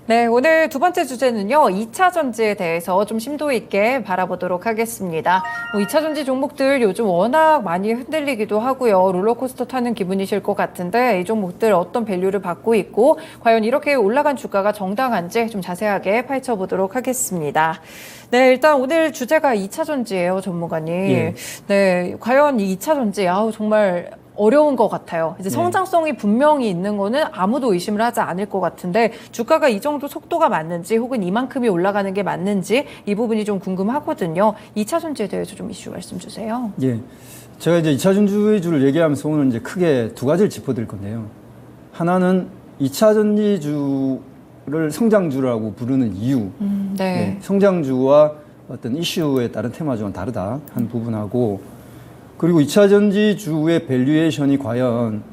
네, 오늘 두 번째 주제는요, 2차 전지에 대해서 좀 심도 있게 바라보도록 하겠습니다. 2차 전지 종목들 요즘 워낙 많이 흔들리기도 하고요. 롤러코스터 타는 기분이실 것 같은데 이 종목들 어떤 밸류를 받고 있고 과연 이렇게 올라간 주가가 정당한지 좀 자세하게 파헤쳐보도록 하겠습니다. 네, 일단 오늘 주제가 2차 전지예요, 전문가님. 예. 네, 과연 이 2차 전지, 정말 어려운 것 같아요. 이제 성장성이 분명히 있는 거는 아무도 의심을 하지 않을 것 같은데 주가가 이 정도 속도가 맞는지 혹은 이만큼이 올라가는 게 맞는지 이 부분이 좀 궁금하거든요. 2차 전지에 대해서 좀 이슈 말씀 주세요. 예. 제가 이제 2차 전지주를 얘기하면서 오늘 이제 크게 두 가지를 짚어드릴 건데요. 하나는 2차 전지주를 성장주라고 부르는 이유. 네. 성장주와 어떤 이슈에 따른 테마주는 다르다 한 부분하고, 그리고 2차 전지주의 밸류에이션이 과연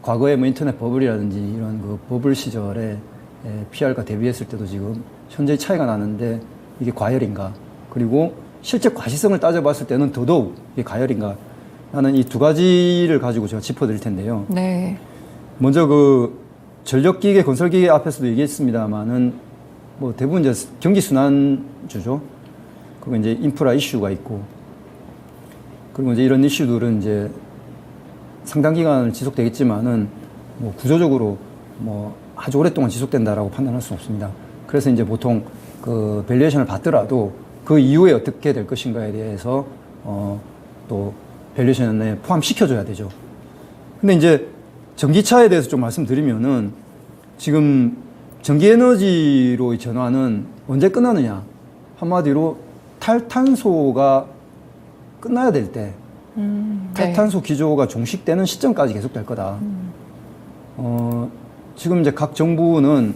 과거에 뭐 인터넷 버블이라든지 이런 그 버블 시절에 PR과 대비했을 때도 지금 현재의 차이가 나는데 이게 과열인가, 그리고 실제 과시성을 따져봤을 때는 더더욱 이게 과열인가 하는 이 두 가지를 가지고 제가 짚어드릴 텐데요. 네. 먼저 그 전력기계, 건설기계 앞에서도 얘기했습니다만은 뭐 대부분 이제 경기순환주죠. 그리고 이제 인프라 이슈가 있고, 그리고 이제 이런 이슈들은 이제 상당 기간을 지속되겠지만은 뭐 구조적으로 뭐 아주 오랫동안 지속된다라고 판단할 수는 없습니다. 그래서 이제 보통 그 밸류에이션을 받더라도 그 이후에 어떻게 될 것인가에 대해서 또 밸류에이션에 포함시켜줘야 되죠. 근데 이제 전기차에 대해서 좀 말씀드리면은 지금 전기에너지로의 전환은 언제 끝나느냐? 한마디로 탈탄소가 끝나야 될 때, 탈탄소 기조가 종식되는 시점까지 계속될 거다. 지금 이제 각 정부는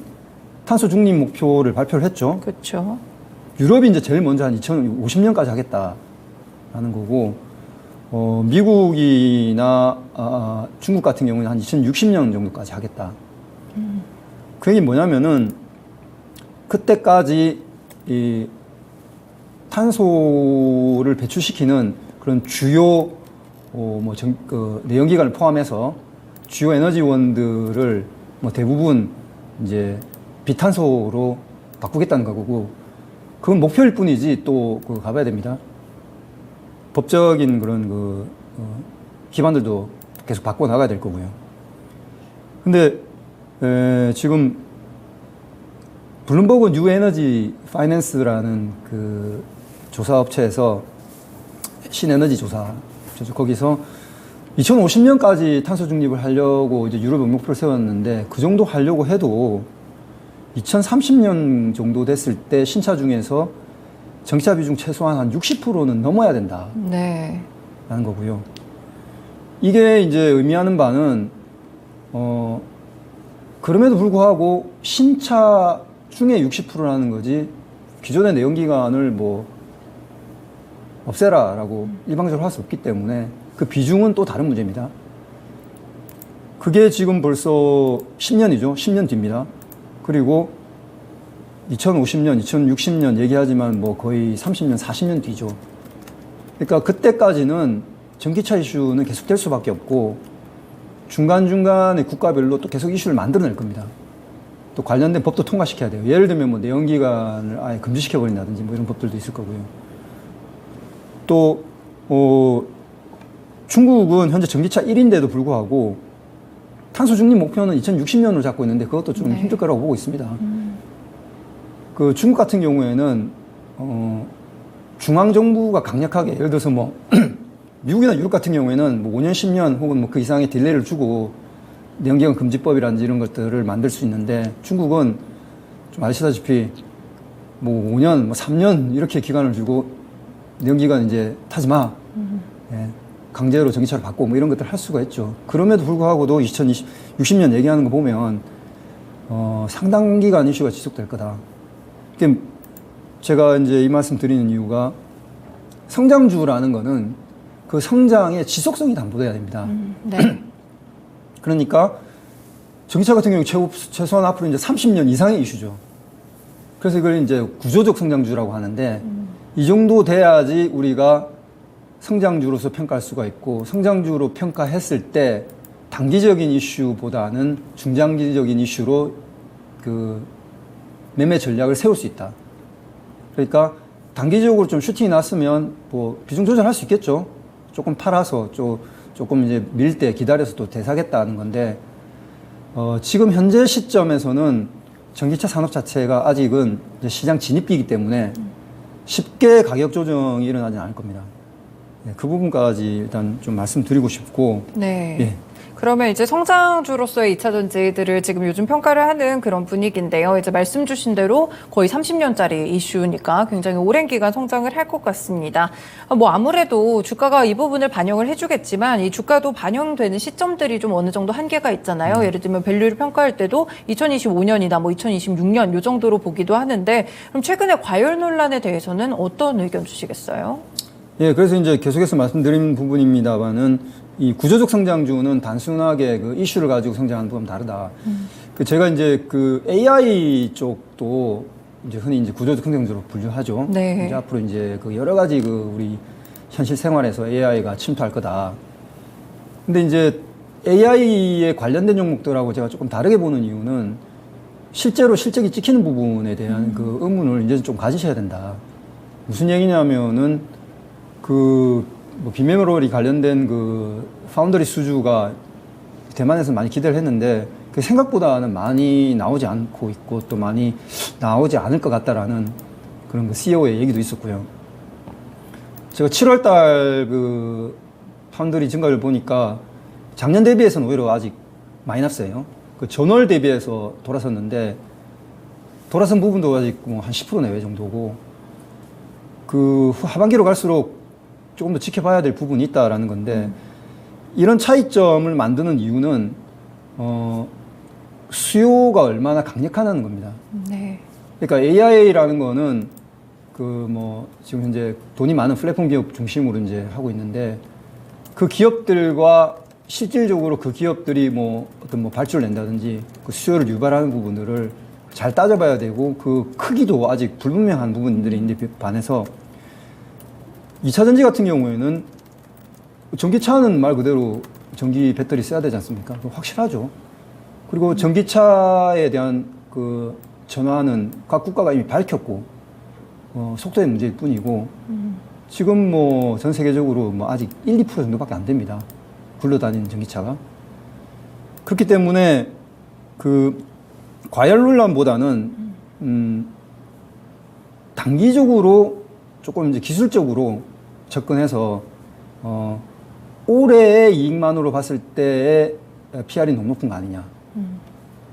탄소 중립 목표를 발표를 했죠. 그렇죠. 유럽이 이제 제일 먼저 한 2050년까지 하겠다라는 거고, 미국이나 중국 같은 경우는 한 2060년 정도까지 하겠다. 그 얘기 뭐냐면은 그때까지 이 탄소를 배출시키는 그런 주요 내연기관을 포함해서 주요 에너지원들을 뭐 대부분 이제 비탄소로 바꾸겠다는 거고, 그건 목표일 뿐이지 또 그거 가봐야 됩니다. 법적인 그런 기반들도 계속 바꿔 나가야 될 거고요. 근데 지금 블룸버그 뉴 에너지 파이낸스라는 그 조사업체에서 신에너지 조사, 거기서 2050년까지 탄소 중립을 하려고 이제 유럽의 목표를 세웠는데, 그 정도 하려고 해도 2030년 정도 됐을 때 신차 중에서 전기차 비중 최소한 한 60%는 넘어야 된다. 네. 라는 거고요. 이게 이제 의미하는 바는, 그럼에도 불구하고 신차 중에 60%라는 거지, 기존의 내연기관을 뭐 없애라라고 일방적으로 할 수 없기 때문에 그 비중은 또 다른 문제입니다. 그게 지금 벌써 10년이죠. 10년 뒤입니다. 그리고 2050년, 2060년 얘기하지만 뭐 거의 30년, 40년 뒤죠. 그러니까 그때까지는 전기차 이슈는 계속될 수밖에 없고, 중간중간에 국가별로 또 계속 이슈를 만들어낼 겁니다. 또 관련된 법도 통과시켜야 돼요. 예를 들면 뭐 내연기관을 아예 금지시켜버린다든지 뭐 이런 법들도 있을 거고요. 또 중국은 현재 전기차 1인데도 불구하고 탄소 중립 목표는 2060년으로 잡고 있는데 그것도 좀 힘들 거라고 보고 있습니다. 그 중국 같은 경우에는 중앙정부가 강력하게, 예를 들어서 뭐 미국이나 유럽 같은 경우에는 뭐 5년, 10년 혹은 뭐 그 이상의 딜레이를 주고 내연기관 금지법이라든지 이런 것들을 만들 수 있는데, 중국은 좀 아시다시피 뭐 5년, 뭐 3년 이렇게 기간을 주고 내연기관 이제 타지 마. 예, 강제로 전기차로 바꾸고 뭐 이런 것들 할 수가 있죠. 그럼에도 불구하고도 2060년 얘기하는 거 보면 상당 기간 이슈가 지속될 거다. 그러니까 제가 이제 이 말씀 드리는 이유가, 성장주라는 거는 그 성장의 지속성이 담보돼야 됩니다. 네. 그러니까 전기차 같은 경우 최소한 앞으로 이제 30년 이상의 이슈죠. 그래서 이걸 이제 구조적 성장주라고 하는데, 이 정도 돼야지 우리가 성장주로서 평가할 수가 있고, 성장주로 평가했을 때 단기적인 이슈보다는 중장기적인 이슈로 그 매매 전략을 세울 수 있다. 그러니까 단기적으로 좀 슈팅이 났으면 뭐 비중 조절할 수 있겠죠. 조금 팔아서 조금 이제 밀 때 기다려서 또 되사겠다는 건데, 지금 현재 시점에서는 전기차 산업 자체가 아직은 이제 시장 진입기이기 때문에 쉽게 가격 조정이 일어나지 않을 겁니다. 네, 그 부분까지 일단 좀 말씀드리고 싶고. 네. 예. 그러면 이제 성장주로서의 2차 전지들을 지금 요즘 평가를 하는 그런 분위기인데요. 이제 말씀 주신 대로 거의 30년짜리 이슈니까 굉장히 오랜 기간 성장을 할 것 같습니다. 뭐 아무래도 주가가 이 부분을 반영을 해주겠지만 이 주가도 반영되는 시점들이 좀 어느 정도 한계가 있잖아요. 예를 들면 밸류를 평가할 때도 2025년이나 뭐 2026년 요 정도로 보기도 하는데, 그럼 최근에 과열 논란에 대해서는 어떤 의견 주시겠어요? 예, 그래서 이제 계속해서 말씀드린 부분입니다만은 이 구조적 성장주는 단순하게 그 이슈를 가지고 성장하는 부분은 다르다. 그 제가 이제 그 AI 쪽도 이제 흔히 이제 구조적 성장주로 분류하죠. 네. 이제 앞으로 이제 그 여러 가지 그 우리 현실 생활에서 AI가 침투할 거다. 근데 이제 AI에 관련된 종목들하고 제가 조금 다르게 보는 이유는 실제로 실적이 찍히는 부분에 대한 그 의문을 이제 좀 가지셔야 된다. 무슨 얘기냐면은 뭐 비메모리 관련된 그 파운더리 수주가 대만에서 많이 기대를 했는데 그 생각보다는 많이 나오지 않고 있고 또 많이 나오지 않을 것 같다라는 그런 그 CEO의 얘기도 있었고요. 제가 7월 달 그 파운더리 증가를 보니까 작년 대비해서는 오히려 아직 마이너스예요. 그 전월 대비해서 돌아섰는데 돌아선 부분도 아직 뭐 한 10% 내외 정도고, 그 하반기로 갈수록 조금 더 지켜봐야 될 부분이 있다라는 건데, 이런 차이점을 만드는 이유는 수요가 얼마나 강력하다는 겁니다. 네. 그러니까 AI라는 거는 그 뭐 지금 현재 돈이 많은 플랫폼 기업 중심으로 이제 하고 있는데, 그 기업들과 실질적으로 그 기업들이 뭐 어떤 뭐 발주를 낸다든지 그 수요를 유발하는 부분들을 잘 따져봐야 되고, 그 크기도 아직 불분명한 부분들이 있는데 반해서 2차 전지 같은 경우에는 전기차는 말 그대로 전기 배터리 써야 되지 않습니까? 확실하죠. 그리고 전기차에 대한 그 전환은 각 국가가 이미 밝혔고, 속도의 문제일 뿐이고, 지금 뭐 전 세계적으로 뭐 아직 1, 2% 정도밖에 안 됩니다. 굴러다니는 전기차가. 그렇기 때문에 그 과열 논란보다는 단기적으로 조금 이제 기술적으로 접근해서 올해의 이익만으로 봤을 때의 PR이 너무 높은 거 아니냐.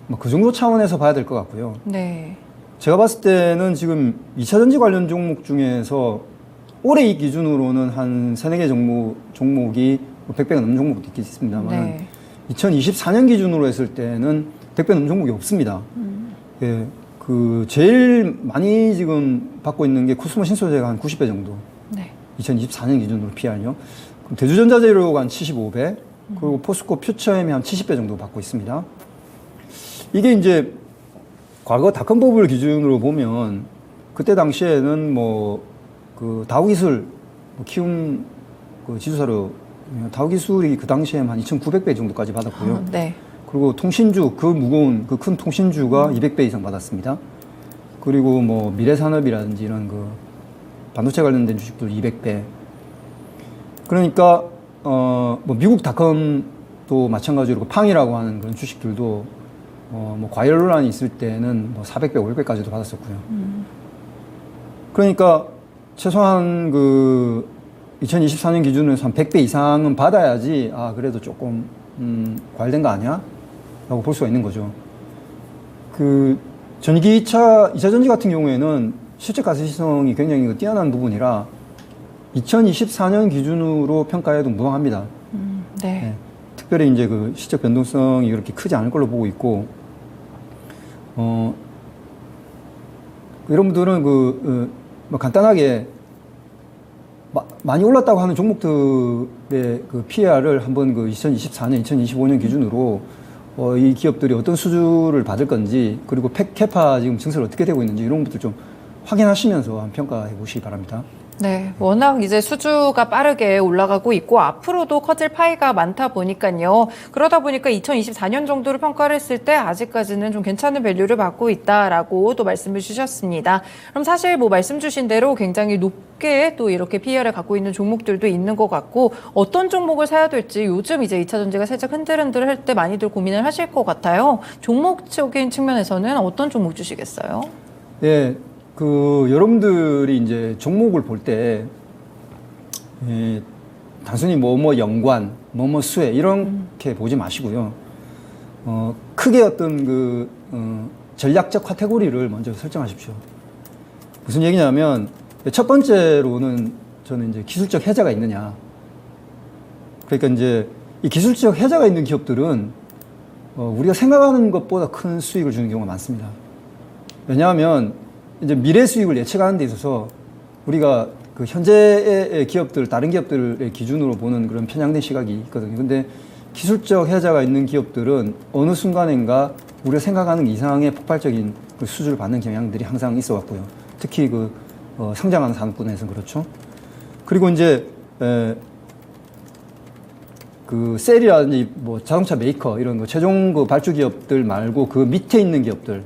뭐 그 정도 차원에서 봐야 될 것 같고요. 네. 제가 봤을 때는 지금 2차 전지 관련 종목 중에서 올해 이 기준으로는 한 3-4개 종목이 100배가 넘는 종목도 있겠습니다만, 네. 2024년 기준으로 했을 때는 100배 넘는 종목이 없습니다. 예, 그 제일 많이 지금 받고 있는 게 코스모 신소재가 한 90배 정도. 네. 2024년 기준으로 PR요. 그럼 대주전자재료가 한 75배, 그리고 포스코 퓨처엠이 한 70배 정도 받고 있습니다. 이게 이제 과거 닷컴버블 기준으로 보면 그때 당시에는 뭐 그 다우기술 키움 그 지주사료 다우기술이 그 당시에 한 2,900배 정도까지 받았고요. 네. 그리고 통신주, 그 무거운 그 큰 통신주가 200배 이상 받았습니다. 그리고 뭐 미래산업이라든지 이런 그 반도체 관련된 주식들 200배. 그러니까 뭐 미국 닷컴도 마찬가지로 팡이라고 하는 그런 주식들도 뭐 과열 논란이 있을 때는 뭐 400배, 500배까지도 받았었고요. 그러니까 최소한 그 2024년 기준으로 한 100배 이상은 받아야지 그래도 조금 과열된 거 아니야? 라고 볼 수가 있는 거죠. 그 전기차 2차 전지 같은 경우에는 실적 가시성이 굉장히 뛰어난 부분이라 2024년 기준으로 평가해도 무방합니다. 네. 네. 특별히 이제 그 실적 변동성이 그렇게 크지 않을 걸로 보고 있고, 여러분들은 뭐 간단하게 많이 올랐다고 하는 종목들의 그 PR을 한번 그 2024년, 2025년 기준으로 이 기업들이 어떤 수주를 받을 건지, 그리고 캐파 지금 증세를 어떻게 되고 있는지 이런 것들 좀 확인하시면서 한번 평가해 보시기 바랍니다. 네, 워낙 이제 수주가 빠르게 올라가고 있고 앞으로도 커질 파이가 많다 보니까요. 그러다 보니까 2024년 정도를 평가를 했을 때 아직까지는 좀 괜찮은 밸류를 받고 있다라고 또 말씀을 주셨습니다. 그럼 사실 뭐 말씀 주신 대로 굉장히 높게 또 이렇게 PER을 갖고 있는 종목들도 있는 것 같고 어떤 종목을 사야 될지 요즘 이제 2차 전지가 살짝 흔들흔들 할 때 많이들 고민을 하실 것 같아요. 종목적인 측면에서는 어떤 종목 주시겠어요? 네, 여러분들이 이제 종목을 볼 때, 단순히 뭐뭐 연관, 뭐뭐 수혜, 이렇게 보지 마시고요. 크게 어떤 전략적 카테고리를 먼저 설정하십시오. 무슨 얘기냐면, 첫 번째로는 저는 이제 기술적 혜자가 있느냐. 그러니까 이제 이 기술적 혜자가 있는 기업들은 우리가 생각하는 것보다 큰 수익을 주는 경우가 많습니다. 왜냐하면 이제 미래 수익을 예측하는 데 있어서 우리가 그 현재의 기업들, 다른 기업들의 기준으로 보는 그런 편향된 시각이 있거든요. 근데 기술적 혜자가 있는 기업들은 어느 순간인가 우리가 생각하는 이상의 폭발적인 그 수주를 받는 경향들이 항상 있어 왔고요. 특히 성장하는 산업군에서는 그렇죠. 그리고 이제 셀이라든지 뭐 자동차 메이커 이런 최종 발주 기업들 말고 그 밑에 있는 기업들,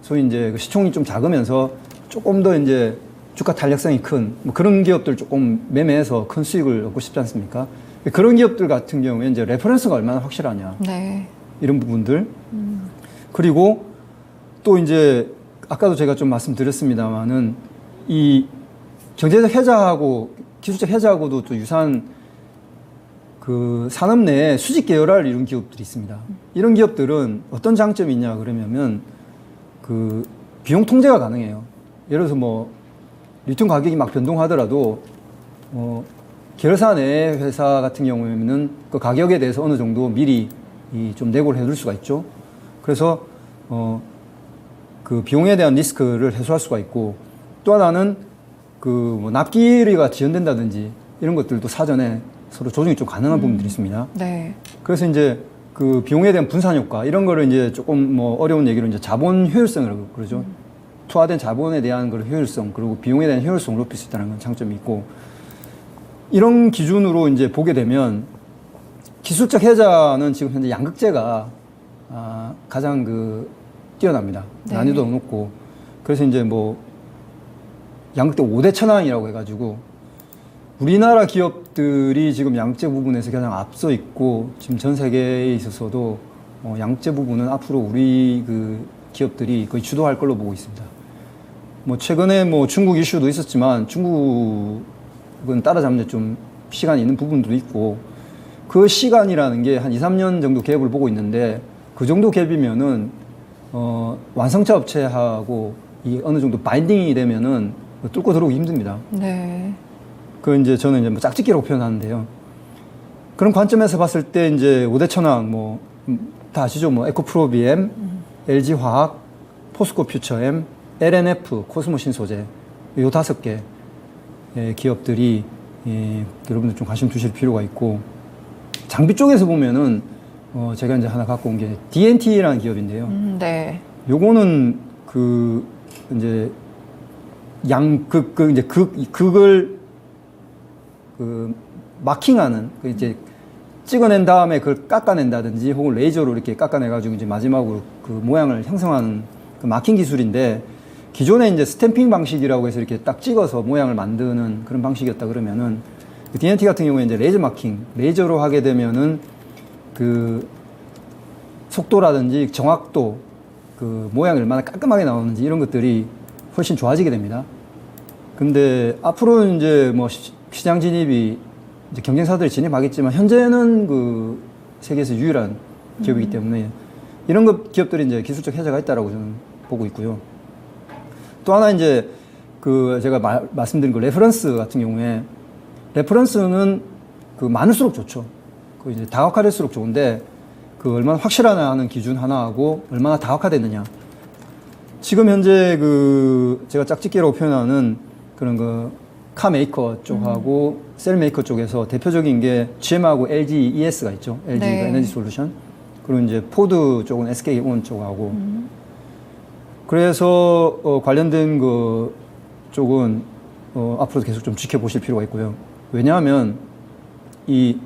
소위 이제 시총이 좀 작으면서 조금 더 이제 주가 탄력성이 큰 뭐 그런 기업들 조금 매매해서 큰 수익을 얻고 싶지 않습니까? 그런 기업들 같은 경우에 이제 레퍼런스가 얼마나 확실하냐. 네. 이런 부분들. 그리고 또 이제 아까도 제가 좀 말씀드렸습니다만은 이 경제적 혜자하고 기술적 혜자하고도 또 유사한 그 산업 내에 수직 계열화를 이룬 기업들이 있습니다. 이런 기업들은 어떤 장점이 있냐 그러면 그 비용 통제가 가능해요. 예를 들어서 뭐 리튬 가격이 막 변동하더라도 계열사 내 회사 같은 경우에는 그 가격에 대해서 어느 정도 미리 좀 내고를 해둘 수가 있죠. 그래서 그 비용에 대한 리스크를 해소할 수가 있고, 또 하나는 뭐 납기가 지연된다든지 이런 것들도 사전에 서로 조정이 좀 가능한 부분들이 있습니다. 네. 그래서 이제 그 비용에 대한 분산 효과 이런 거를 이제 조금 뭐 어려운 얘기로 이제 자본 효율성이라고 그러죠. 투하된 자본에 대한 그 효율성, 그리고 비용에 대한 효율성을 높일 수 있다는 건 장점이 있고, 이런 기준으로 이제 보게 되면 기술적 혜자는 지금 현재 양극재가 가장 뛰어납니다. 네. 난이도가 높고, 그래서 이제 뭐 양극재 5대 천왕이라고 해가지고 우리나라 기업들이 지금 양극재 부분에서 가장 앞서 있고, 지금 전 세계에 있어서도 양극재 부분은 앞으로 우리 기업들이 거의 주도할 걸로 보고 있습니다. 뭐 최근에 뭐 중국 이슈도 있었지만 중국은 따라잡는 데 좀 시간이 있는 부분도 있고, 그 시간이라는 게 한 2, 3년 정도 갭을 보고 있는데, 그 정도 갭이면은 완성차 업체하고 어느 정도 바인딩이 되면은 뚫고 들어오기 힘듭니다. 네. 이제 저는 이제 뭐 짝짓기라고 표현하는데요. 그런 관점에서 봤을 때 이제 5대 천왕 뭐 다 아시죠? 뭐 에코프로비엠, LG화학, 포스코 퓨처엠, LNF, 코스모 신소재, 요 5개 기업들이 여러분들 좀 관심 두실 필요가 있고, 장비 쪽에서 보면은 제가 이제 하나 갖고 온 게 DNT라는 기업인데요. 네. 요거는 이제 이제 극을 마킹하는 이제 찍어낸 다음에 그걸 깎아낸다든지 혹은 레이저로 이렇게 깎아내가지고 이제 마지막으로 그 모양을 형성하는 그 마킹 기술인데, 기존에 이제 스탬핑 방식이라고 해서 이렇게 딱 찍어서 모양을 만드는 그런 방식이었다 그러면은, 그 DNT 같은 경우에 이제 레이저 마킹, 레이저로 하게 되면은 그 속도라든지 정확도, 그 모양이 얼마나 깔끔하게 나오는지 이런 것들이 훨씬 좋아지게 됩니다. 근데 앞으로 이제 뭐 시장 진입이 이제 경쟁사들이 진입하겠지만, 현재는 세계에서 유일한 기업이기 때문에 이런 기업들이 이제 기술적 혜자가 있다라고 저는 보고 있고요. 또 하나 이제 제가 말씀드린 레퍼런스 같은 경우에, 레퍼런스는 많을수록 좋죠. 이제 다각화될수록 좋은데, 얼마나 확실하냐 하는 기준 하나하고 얼마나 다각화됐느냐. 지금 현재 제가 짝짓기라고 표현하는 그런 카 메이커 쪽하고 셀 메이커 쪽에서 대표적인 게 GM하고 LG ES가 있죠. LG가 네. 에너지 솔루션. 그리고 이제 포드 쪽은 SK온 쪽하고. 그래서 관련된 쪽은 앞으로도 계속 좀 지켜보실 필요가 있고요. 왜냐하면 이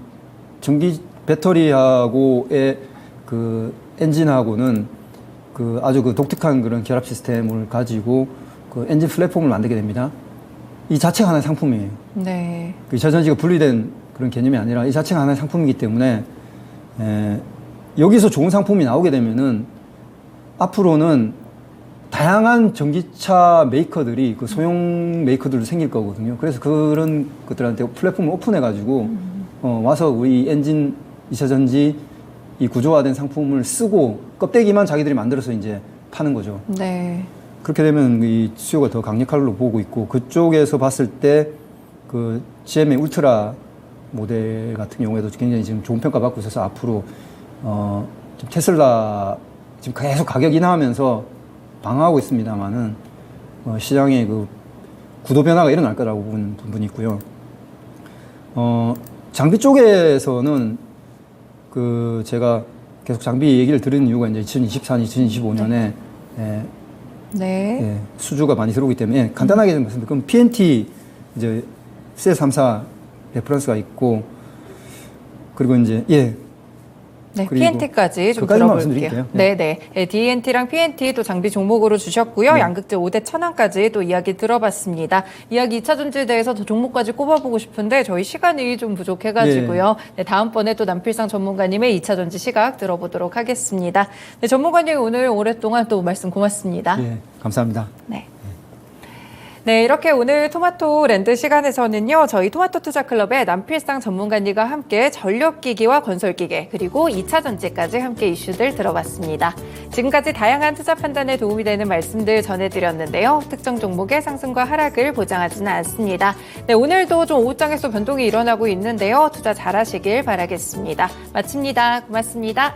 전기 배터리하고의 그 엔진하고는 그 아주 그 독특한 그런 결합 시스템을 가지고 그 엔진 플랫폼을 만들게 됩니다. 이 자체가 하나의 상품이에요. 네. 그 2차 전지가 분리된 그런 개념이 아니라 이 자체가 하나의 상품이기 때문에 여기서 좋은 상품이 나오게 되면은 앞으로는 다양한 전기차 메이커들이 그 소형 메이커들도 생길 거거든요. 그래서 그런 것들한테 플랫폼을 오픈해가지고 와서 우리 엔진 2차 전지 이 구조화된 상품을 쓰고 껍데기만 자기들이 만들어서 이제 파는 거죠. 네. 그렇게 되면 이 수요가 더 강력할 걸로 보고 있고 그쪽에서 봤을 때 그 GM의 울트라 모델 같은 경우에도 굉장히 지금 좋은 평가 받고 있어서 앞으로 지금 테슬라 지금 계속 가격 인하하면서 방어하고 있습니다만은 시장의 그 구도 변화가 일어날 거라고 보는 부분이 있고요. 장비 쪽에서는 그 제가 계속 장비 얘기를 들은 이유가 이제 2024년, 2025년에 네. 수주가 많이 들어오기 때문에 간단하게 좀 말씀드리면 그럼 PNT 이제 CL34 레퍼런스가 있고 그리고 이제 네, 그리고 PNT까지 좀 그까지만 들어볼게요. 말씀드릴게요. 네네. 네, DNT랑 PNT 또 장비 종목으로 주셨고요. 네. 양극재 5대 천왕까지 또 이야기 들어봤습니다. 이야기 2차 전지에 대해서 더 종목까지 꼽아보고 싶은데 저희 시간이 좀 부족해가지고요. 네, 다음번에 또 남필상 전문가님의 2차 전지 시각 들어보도록 하겠습니다. 네, 전문가님 오늘 오랫동안 또 말씀 고맙습니다. 예, 감사합니다. 네. 네, 이렇게 오늘 토마토 랜드 시간에서는요, 저희 토마토 투자 클럽의 남필상 전문가님과 함께 전력기기와 건설기계, 그리고 2차 전지까지 함께 이슈들 들어봤습니다. 지금까지 다양한 투자 판단에 도움이 되는 말씀들 전해드렸는데요. 특정 종목의 상승과 하락을 보장하지는 않습니다. 네, 오늘도 좀 오후장에서 변동이 일어나고 있는데요. 투자 잘하시길 바라겠습니다. 마칩니다. 고맙습니다.